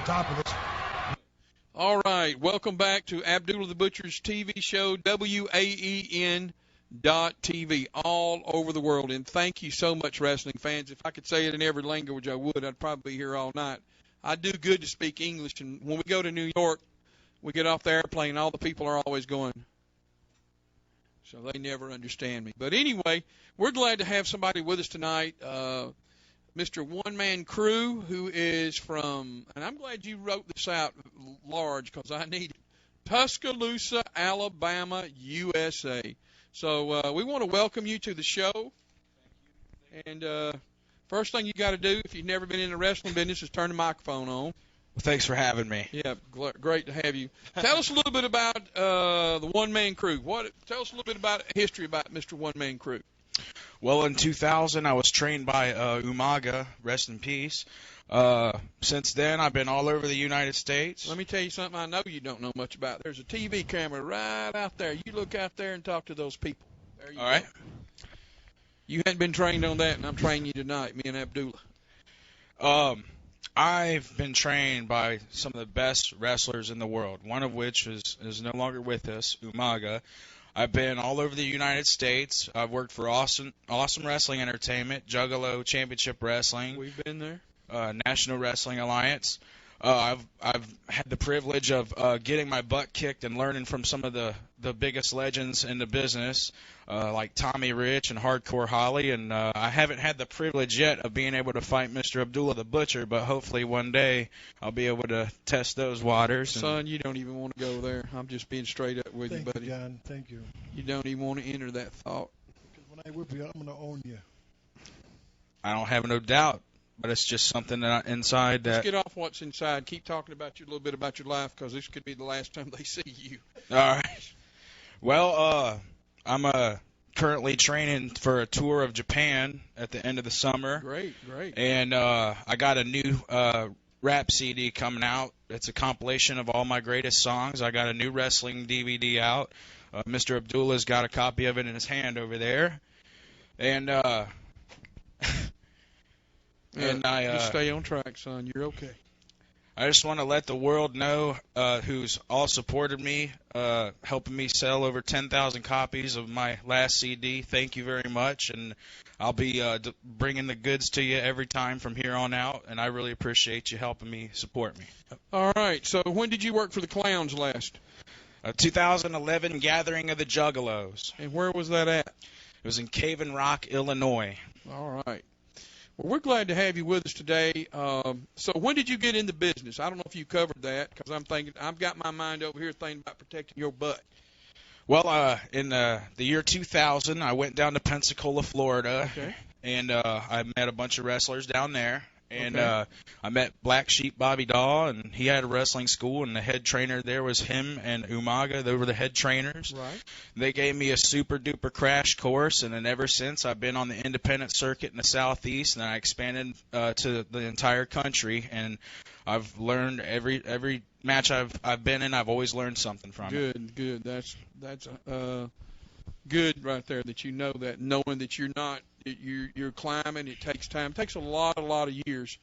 top of this. All right, welcome back to Abdullah the Butcher's TV show, WAEN.TV, all over the world. And thank you so much, wrestling fans. If I could say it in every language, I would. I'd probably be here all night. I do good to speak English, and when we go to New York, we get off the airplane, all the people are always going, so they never understand me. But anyway, we're glad to have somebody with us tonight, Mr. Man Kru, who is from, and I'm glad you wrote this out large because I need it, Tuscaloosa, Alabama, USA. So we want to welcome you to the show. And first thing you got to do, if you've never been in the wrestling business, is turn the microphone on. Well, thanks for having me. Yeah, great to have you. Tell us a little bit about the Man Kru. Tell us a little bit about history about Mr. Man Kru. Well, in 2000, I was trained by Umaga, rest in peace. Since then, I've been all over the United States. Let me tell you something I know you don't know much about. There's a TV camera right out there. You look out there and talk to those people. There you go. All right. You hadn't been trained on that, and I'm training you tonight, me and Abdullah. I've been trained by some of the best wrestlers in the world, one of which is no longer with us, Umaga. I've been all over the United States. I've worked for Awesome Wrestling Entertainment, Juggalo Championship Wrestling. We've been there. National Wrestling Alliance. I've had the privilege of getting my butt kicked and learning from some of the biggest legends in the business, like Tommy Rich and Hardcore Holly. And I haven't had the privilege yet of being able to fight Mr. Abdullah the Butcher, but hopefully one day I'll be able to test those waters. Son, you don't even want to go there. I'm just being straight up with you, buddy. Thank you, John. Thank you. You don't even want to enter that thought. Because when I whip you, I'm going to own you. I don't have no doubt. But it's just something inside that. Let's get off what's inside. Keep talking about a little bit about your life, because this could be the last time they see you. All right. Well, I'm currently training for a tour of Japan at the end of the summer. Great. And I got a new rap CD coming out. It's a compilation of all my greatest songs. I got a new wrestling DVD out. Mr. Abdullah's got a copy of it in his hand over there. And just stay on track, son. You're okay. I just want to let the world know who's all supported me, helping me sell over 10,000 copies of my last CD. Thank you very much, and I'll be bringing the goods to you every time from here on out, and I really appreciate you helping me support me. All right, so when did you work for the Clowns last? 2011 Gathering of the Juggalos. And where was that at? It was in Cave and Rock, Illinois. All right. Well, we're glad to have you with us today. So when did you get into business? I don't know if you covered that, because I'm thinking I've got my mind over here thinking about protecting your butt. Well, in the year 2000, I went down to Pensacola, Florida, and I met a bunch of wrestlers down there. And I met Black Sheep Bobby Daw, and he had a wrestling school, and the head trainer there was him and Umaga. They were the head trainers. Right. They gave me a super-duper crash course, and then ever since I've been on the independent circuit in the Southeast, and I expanded to the entire country, and I've learned every match I've been in, I've always learned something from it. Good. That's good right there, that you know that, knowing that you're climbing. It takes time. It takes a lot of years.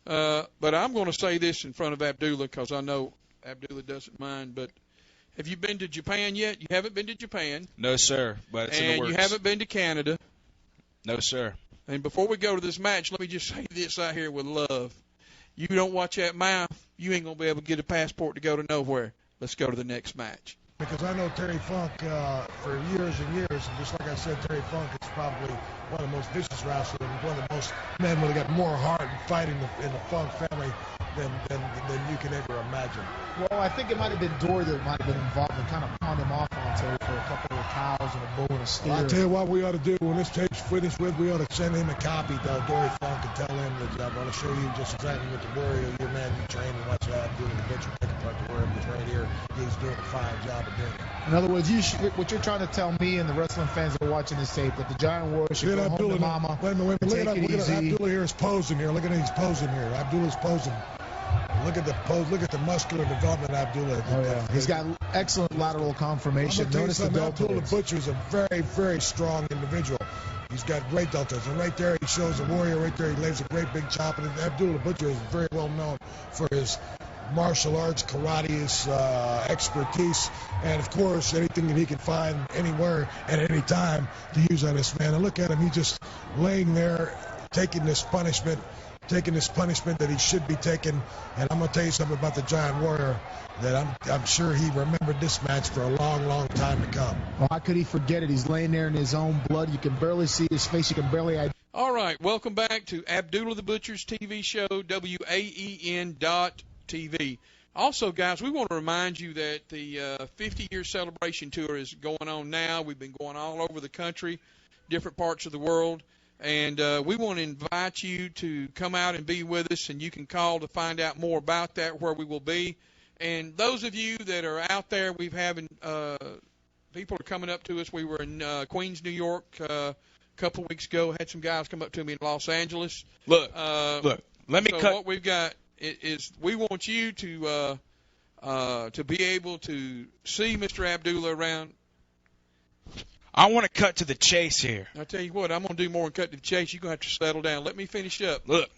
But I'm going to say this in front of Abdullah, because I know Abdullah doesn't mind. But have you been to Japan yet? You haven't been to Japan. No, sir. But it's in the works. And you haven't been to Canada. No, sir. And before we go to this match, let me just say this out here with love. You don't watch that mouth, you ain't going to be able to get a passport to go to nowhere. Let's go to the next match. Because I know Terry Funk for years and years, and just like I said, Terry Funk is probably one of the most vicious wrestlers, and one of the most men who got more heart and fight in the Funk family than you can ever imagine. Well, I think it might have been Dory that might have been involved and kind of pawned him off on Terry for a couple of cows and a bull and a steer. Well, I'll tell you what we ought to do. When this tape's finished with, we ought to send him a copy to Dory Funk and tell him that I'm going to show you just exactly what the Dory, your man you train, and watch that doing the Butcher taking part to where he's right here. He's doing a fine job of doing it. In other words, what you're trying to tell me and the wrestling fans that are watching this tape, that the Giant Warrior should go home to mama. Wait a minute. Look at easy. Abdullah here is posing here. Look at he's posing here. Abdullah's posing. Look at the pose. Look at the muscular development, Abdullah. Oh, yeah. He's got excellent lateral confirmation. Notice the deltoids. Abdullah the Butcher is a very, very strong individual. He's got great deltoids. And right there, he shows the Warrior. Right there, he lays a great big chop. And Abdullah the Butcher is very well known for his martial arts, karate, his expertise, and of course anything that he can find anywhere at any time to use on this man. And look at him, he's just laying there taking this punishment that he should be taking. And I'm going to tell you something about the Giant Warrior that I'm sure he remembered this match for a long, long time to come. Well, how could he forget it? He's laying there in his own blood. You can barely see his face. You can barely... All right, welcome back to Abdullah the Butcher's TV show, WAEN.TV. Also, guys, we want to remind you that the 50-year celebration tour is going on now. We've been going all over the country, different parts of the world. And we want to invite you to come out and be with us, and you can call to find out more about that, where we will be. And those of you that are out there, we've having people are coming up to us. We were in Queens, New York a couple weeks ago. Had some guys come up to me in Los Angeles. Look, let me cut. What we've got is we want you to be able to see Mr. Abdullah around. I want to cut to the chase here. I'll tell you what, I'm going to do more than cut to the chase. You're going to have to settle down. Let me finish up. Look.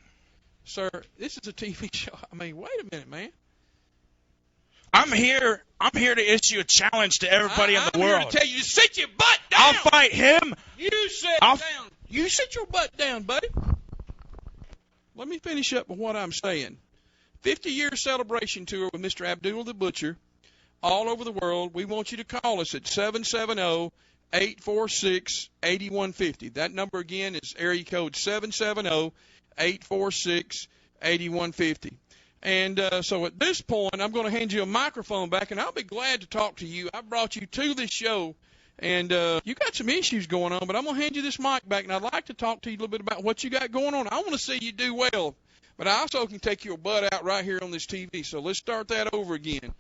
Sir, this is a TV show. I mean, wait a minute, man. I'm here to issue a challenge to everybody in the world. I'm here to tell you to sit your butt down. I'll fight him. You sit down. You sit your butt down, buddy. Let me finish up with what I'm saying. 50-year celebration tour with Mr. Abdullah the Butcher all over the world. We want you to call us at 770-846-8150. That number again is area code 770-846-8150. And so at this point, I'm going to hand you a microphone back, and I'll be glad to talk to you. I brought you to this show, and you got some issues going on, but I'm going to hand you this mic back, and I'd like to talk to you a little bit about what you got going on. I want to see you do well, but I also can take your butt out right here on this TV. So let's start that over again.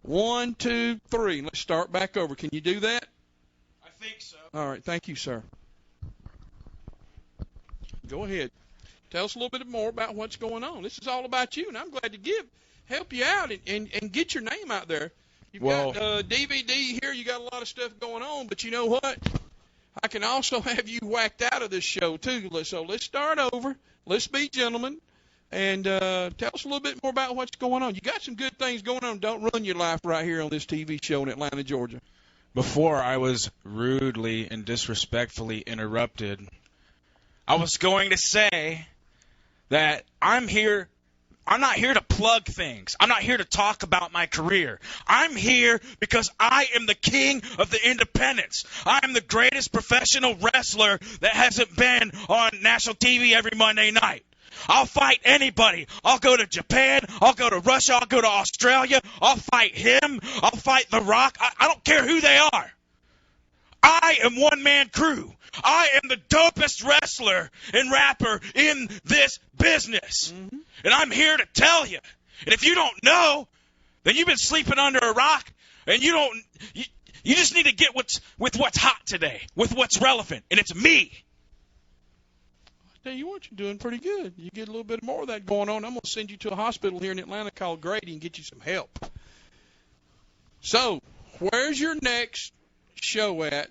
1, 2, 3. Let's start back over. Can you do that? I think so. All right. Thank you, sir. Go ahead. Tell us a little bit more about what's going on. This is all about you, and I'm glad to help you out and get your name out there. You've got DVD here. You got a lot of stuff going on, but you know what? I can also have you whacked out of this show, too. So let's start over. Let's be gentlemen, and tell us a little bit more about what's going on. You got some good things going on. Don't ruin your life right here on this TV show in Atlanta, Georgia. Before I was rudely and disrespectfully interrupted, I was going to say that I'm not here to plug things. I'm not here to talk about my career. I'm here because I am the king of the independents. I am the greatest professional wrestler that hasn't been on national TV every Monday night. I'll fight anybody. I'll go to Japan. I'll go to Russia. I'll go to Australia. I'll fight him. I'll fight The Rock. I don't care who they are. I am one Man Kru. I am the dopest wrestler and rapper in this business. Mm-hmm. And I'm here to tell you. And if you don't know, then you've been sleeping under a rock, and you just need to get with what's hot today, with what's relevant, and it's me. I tell you what, you're doing pretty good. You get a little bit more of that going on, I'm going to send you to a hospital here in Atlanta called Grady and get you some help. So, where's your next show at?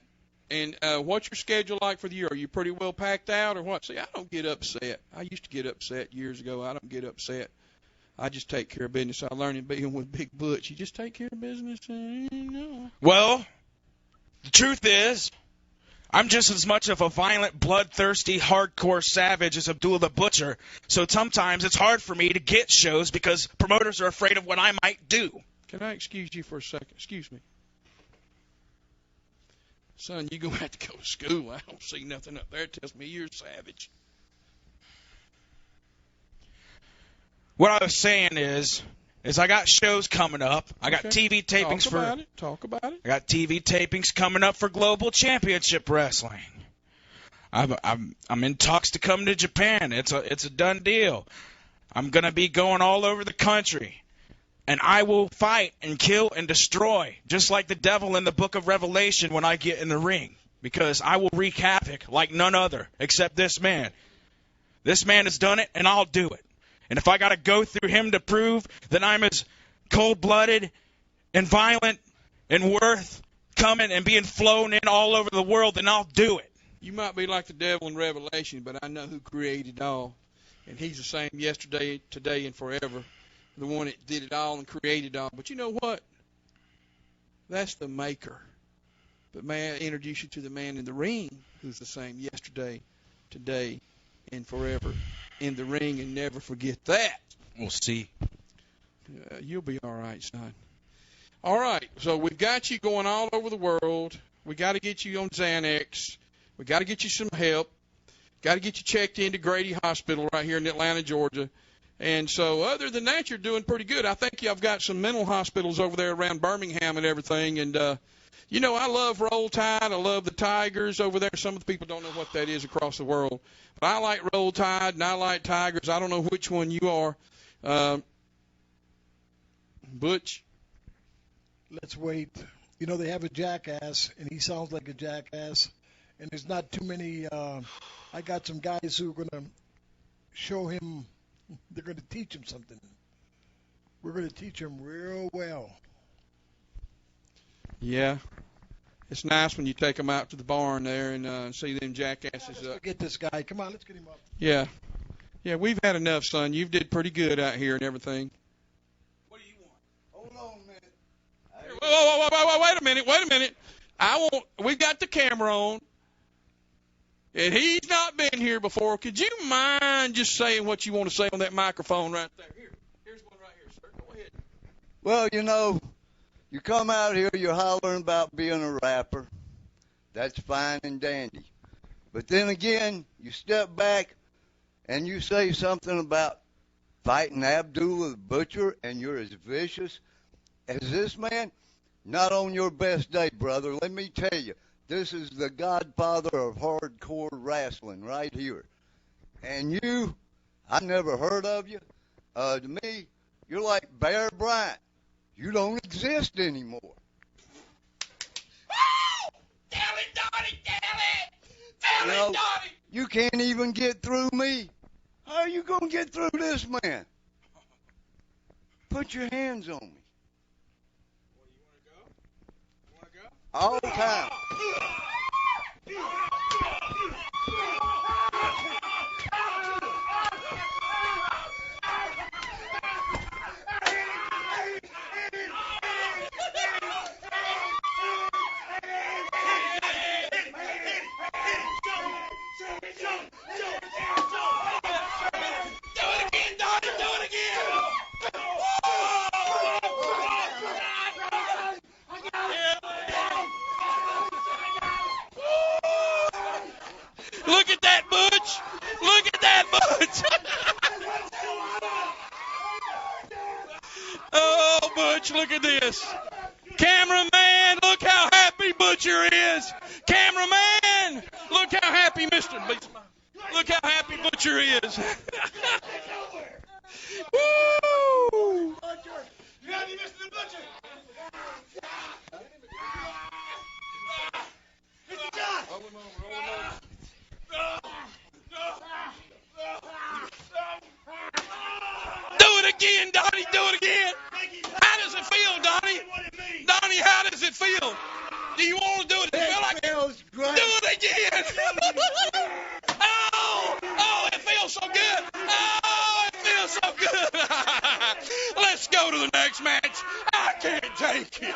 And what's your schedule like for the year? Are you pretty well packed out or what? See, I don't get upset. I used to get upset years ago. I don't get upset. I just take care of business. I learned in being with Big Butch. You just take care of business. Well, the truth is, I'm just as much of a violent, bloodthirsty, hardcore savage as Abdullah the Butcher. So sometimes it's hard for me to get shows because promoters are afraid of what I might do. Can I excuse you for a second? Excuse me. Son, you're going to have to go to school. I don't see nothing up there that tells me you're a savage. What I was saying is I got shows coming up. I got TV tapings Talk about it. I got TV tapings coming up for Global Championship Wrestling. I'm in talks to come to Japan. It's a done deal. I'm going to be going all over the country. And I will fight and kill and destroy, just like the devil in the book of Revelation when I get in the ring. Because I will wreak havoc like none other except this man. This man has done it, and I'll do it. And if I got to go through him to prove that I'm as cold-blooded and violent and worth coming and being flown in all over the world, then I'll do it. You might be like the devil in Revelation, but I know who created all. And he's the same yesterday, today, and forever. the one that did it all and created it all. But you know what? That's the maker. But may I introduce you to the man in the ring who's the same yesterday, today, and forever. In the ring, and never forget that. We'll see. You'll be all right, son. All right, so we've got you going all over the world. We got to get you on Xanax. We got to get you some help. Got to get you checked into Grady Hospital right here in Atlanta, Georgia. And so other than that, you're doing pretty good. I think I've got some mental hospitals over there around Birmingham and everything. And, you know, I love Roll Tide. I love the Tigers over there. Some of the people don't know what that is across the world. But I like Roll Tide and I like Tigers. I don't know which one you are. Butch? Let's wait. You know, they have a jackass, and he sounds like a jackass. And there's not too many. I got some guys who are going to show him. They're going to teach him something. We're going to teach him real well. Yeah. It's nice when you take them out to the barn there and see them jackasses Let's get this guy. Come on, let's get him up. Yeah. Yeah, we've had enough, son. You've did pretty good out here and everything. What do you want? Hold on a minute. Whoa, wait a minute. We've got the camera on. And he's not been here before. Could you mind just saying what you want to say on that microphone right there? Here's one right here, sir. Go ahead. Well, you know, you come out here, you're hollering about being a rapper. That's fine and dandy. But then again, you step back and you say something about fighting Abdullah the Butcher, and you're as vicious as this man. Not on your best day, brother. Let me tell you, this is the godfather of hardcore wrestling right here. And you, I never heard of you. To me, you're like Bear Bryant. You don't exist anymore. Tell it, Donnie, tell it! Donnie! You can't even get through me. How are you going to get through this man? Put your hands on me. All the time. Look at that, Butch! Look at that, Butch! Oh, Butch, look at this. Cameraman, look how happy Butcher is. Cameraman, look how happy Look how happy Butcher is. Woo! You happy, Mr. Butcher? Do it again, Donnie. Do it again. How does it feel, Donnie? Donnie, how does it feel? Do you want to do it? Does it feel like feels great. Do it again. Oh, it feels so good. Oh, it feels so good. Let's go to the next match. I can't take it.